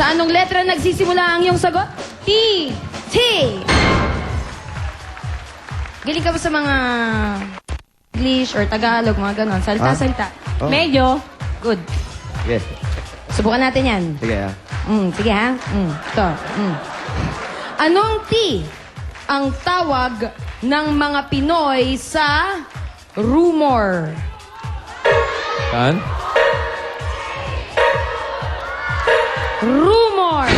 Sa anong letra nagsisimula ang iyong sagot? T. T. Galing ka ba sa mga English or Tagalog, mga ganon? Salita-salita. Oh. Medyo. Good. Sige. Subukan natin yan. Sige, ha? Sige ha. Ito. Anong T ang tawag ng mga Pinoy sa rumor? Saan? Rumor.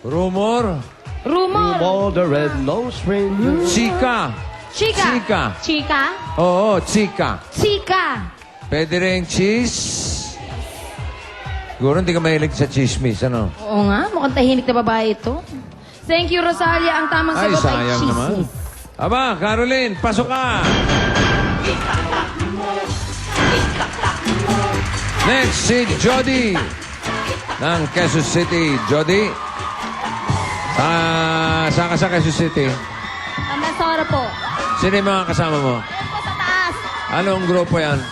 Rumor? Rumor. All the red-nosed reindeer. Chika. Chika. Chika. Chika. Oo, chika. Chika. Pwede rin cheese. Siguro hindi ka mahilig sa chismis, ano? Oo nga, mukhang tahimik na babae ito. Thank you, Rosalia. Ang tamang Ay, sagot ay sayang naman. chismis. Aba, Caroline, pasok ka! Next, si Jody ng Quezon City. Jody, saan ka sa Quezon City? Tandasora po. Sino yung mga kasama mo? Ayan po sa taas. Anong grupo yan?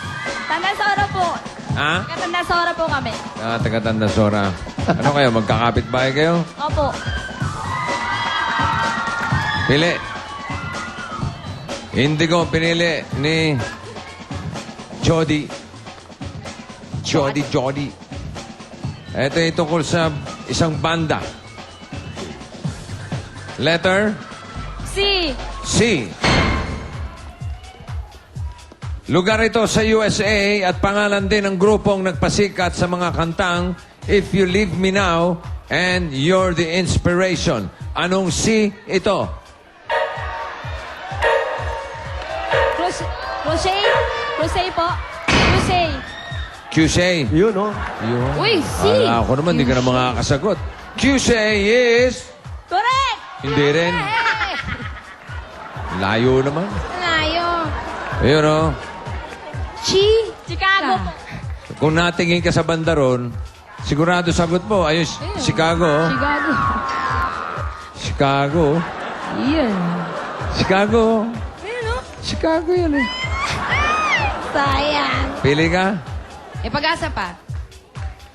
Tandasora po. Ha? Tandasora po kami. Taga-Tandasora. Ano kayo, magkakapit-bahay kayo? Opo. Pili. Indigo, pinili ni Jody. Jody. Ito ay tungkol sa isang banda. Letter C. C. Lugar ito sa USA at pangalan din ng grupong nagpasikat sa mga kantang If You Leave Me Now and You're the Inspiration. Anong C ito? Rosé. Rosé po. Rosé. QC. Yun, oh. Yun. Uy, C. Akala ko naman, hindi ka na makakasagot. QC is... Correct. Hindi rin. Layo naman. Layo. Ayun, oh. Chicago po. Kung natingin ka sa banda ron, sigurado sagot mo. Ayun, Chicago. Oh. Chicago. Chicago. Yan. Chicago. Ayun, no? Chicago yan eh. Sayang. Pili ka? E pag-asa pa.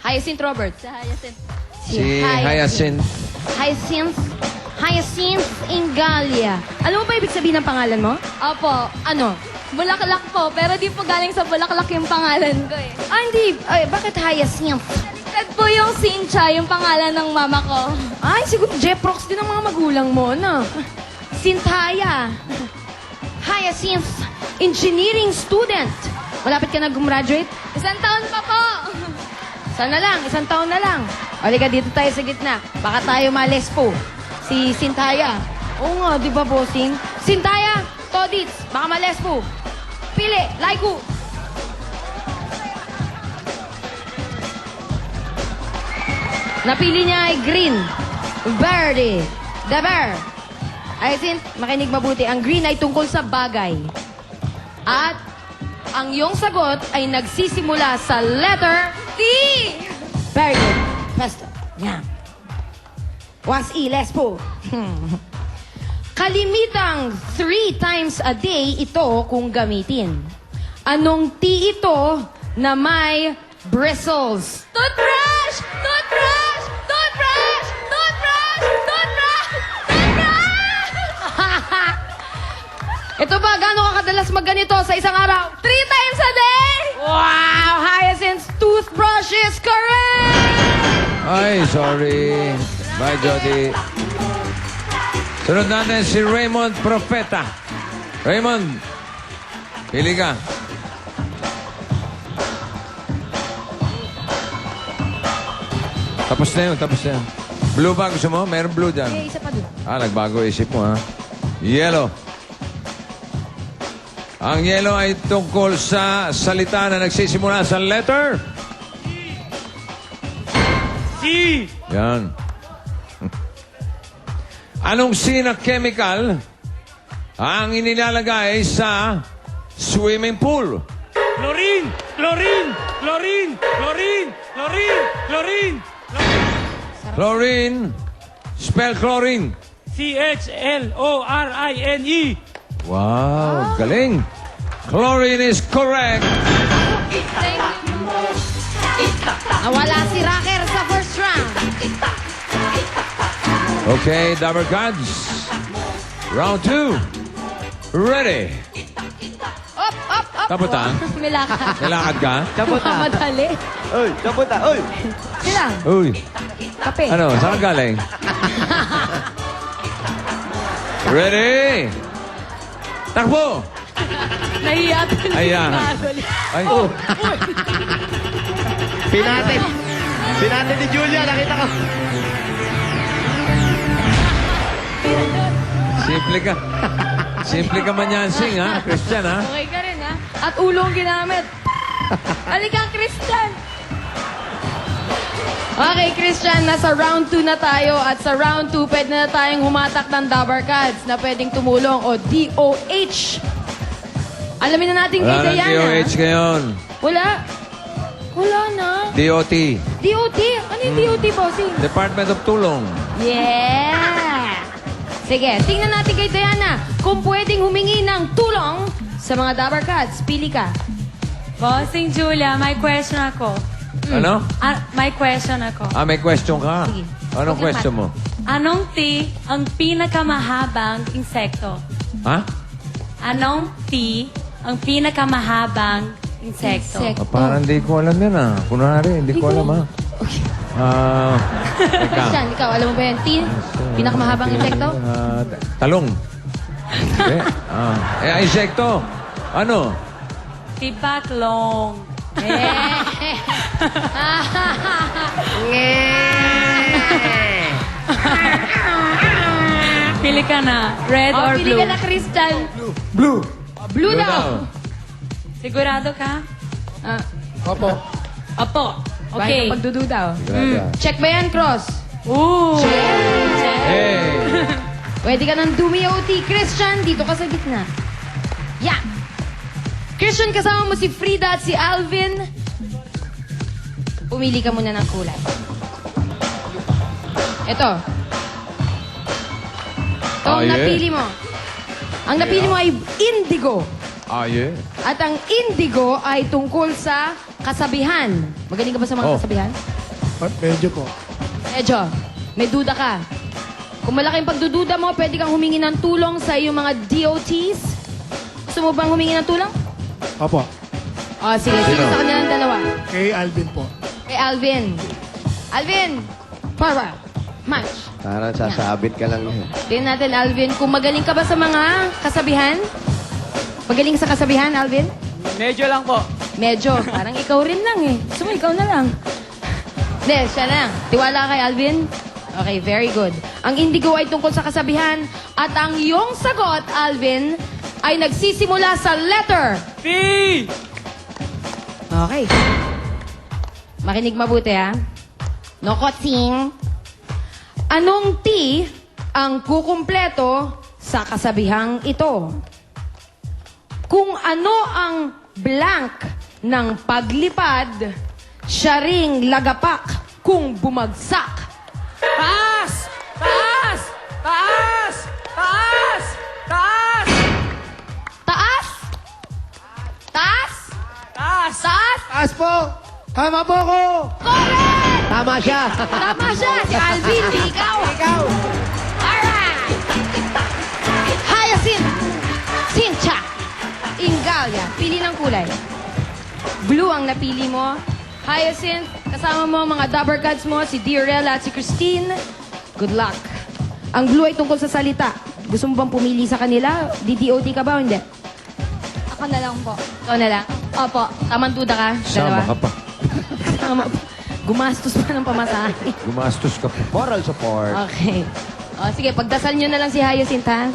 Hyacinth Roberts. Sa Hyacinth. Si Hyacinth. Hyacinth Ingalia. Alam mo ba ibig sabihin ng pangalan mo? Opo. Ano? Bulaklak po, pero di po galing sa Bulaklak yung pangalan ko eh. Ah, hindi. Ay, bakit Hyacinth? Baliktad po yung Sincha, yung pangalan ng mama ko. Ay, siguro Jeprox din ang mga magulang mo, no? Sinthaya. Hyacinth, engineering student. Malapit ka na gumraduate? Isang taon pa po. Sana lang, isang taon na lang. Halika dito tayo sa gitna. Baka tayo males po. Si Sinthaya. Oo nga, di ba, bossing? Sinthaya, Todits, baka males po. Pili, Laiku. Napili niya ay green, verde, the bear. Ay, makinig mabuti. Ang green ay tungkol sa bagay. At ang iyong sagot ay nagsisimula sa letter T. Very good. Presto. Yan. Once E, less po. Kalimitang 3 times a day ito kung gamitin. Anong T ito na may bristles? Toothbrush! Toothbrush! Toothbrush! Toothbrush! Toothbrush! Toothbrush! Ito ba, gaano ka kadalas magganito sa isang araw? 3 times a day! Wow! Hyacinth's toothbrush is correct! Ay, sorry. Bye, Jody. Sunod natin si Raymond Profeta. Raymond, pili ka. Tapos na yun, tapos na yun. Blue ba gusto mo? Meron blue dyan. Okay, isa pa doon. Nagbago isip mo, ha? Yellow. Ang yellow ay tungkol sa salita na nagsisimula sa letter... C. Yan. Anong C na chemical ang inilalagay sa swimming pool? Chlorine! Chlorine! Chlorine! Chlorine! Chlorine! Chlorine! Chlorine. Spell chlorine. C-H-L-O-R-I-N-E. Wow, galing. Chlorine is correct. Nawala si Racker sa first round. Okay, Dabber Gods. Round 2. Ready. Up, up, up. Tapos ah. May lakad. Nalakad ka? Madali. Uy, kapunta. Uy! Sila, Uy. kape. Ano? Saan ka galing? Ready. Takbo. Nahiya tuloy. Ayan. Ay. Pinatin. Pinatin ni Julia, nakita ko. Simple ka. Simple ka manyansing, ha? Christian, ha? Okay ka rin, ha? At ulong ginamit. Halika, Christian. Okay, Christian, nasa round 2 na tayo. At sa round 2, pwede na tayong humatak ng Dabber Cats na pwedeng tumulong o DOH. Alamin na natin kay Wala ng Diana. DOH ngayon. Wala. Wala na. DOT. DOT? Ano yung DOT, bossing? Department of Tulong. Yeah! Sige, tingnan natin kay Diana kung pwedeng humingi ng tulong sa mga Dabber Cats. Pili ka. Bossing Julia, may question ako. Ano? May question ako. May question ka? Sige. Anong Huwag question mo? Anong T ang pinakamahabang insekto? Ha? Anong T ang pinakamahabang insekto? Parang hindi ko alam yan, ha? Kunwari, hindi ko alam, ha? Teka. Christian, ikaw, alam mo ba yan? Pinakamahabang insekto? Talong. Hindi. Insekto. Ano? Tipaklong. Pili ka na. Red or Pili blue? ka na, Christian. Blue. Blue daw. Sigurado ka? Opo. Opo. Okay. Okay. Pagdududa. Check ba yan, Cross? Ooh. Hey! Pwede ka ng DOT. Christian, dito ka sa gitna. Yeah. Christian, kasama mo si Frida at si Alvin. Pumili ka muna ng kulay. Ito. Ito ang yeah. napili mo. Ang napili mo ay indigo. Yeah. At ang indigo ay tungkol sa kasabihan. Magaling ka ba sa mga Oh. kasabihan? Medyo po. Medyo. May duda ka. Kung malaking pagdududa mo, pwede kang humingi ng tulong sa iyong mga DOTs. Gusto mo bang humingi ng tulong? Opo. Sige. Sige sa kanya ng dalawa. Kay Alvin po. Kay Alvin. Alvin! Para. Match. Parang sasabit ka lang yan. Tingnan natin, Alvin, kung magaling ka ba sa mga kasabihan? Magaling sa kasabihan, Alvin? Medyo lang po. Medyo. Parang ikaw rin lang eh. Gusto mo, ikaw na lang. Hindi, siya lang. Tiwala ka kay Alvin? Okay, very good. Ang indigo ay tungkol sa kasabihan at ang iyong sagot, Alvin, ay nagsisimula sa letter. T! Okay. Makinig mabuti, ha? No kotsing. Anong T ang kukumpleto sa kasabihang ito? Kung ano ang blank ng paglipad, siya ring lagapak kung bumagsak. Taas! Taas! Taas! Taas! Taas! Taas? Taas? Taas! Taas? Taas po! Tama po ko! Correct! Tama siya! Tama siya! Si Alvin, di ikaw! Ikaw! Alright! Hyacinth! Cynthia! Ingalia. Pili ng kulay. Blue ang napili mo. Hyacinth, kasama mo ang mga Dabber Cats mo, si Diorella at si Christine. Good luck. Ang blue ay tungkol sa salita. Gusto mo bang pumili sa kanila? DDOT ka ba o hindi? Ako na lang po. Ikaw na lang. Opo. Tamang duda ka? Sama ka pa. Tama pa. Gumastos pa ng pamasahe. Gumastos ka pa. Moral support. Okay. O, sige, pagdasal nyo na lang si Hyacinth, ha?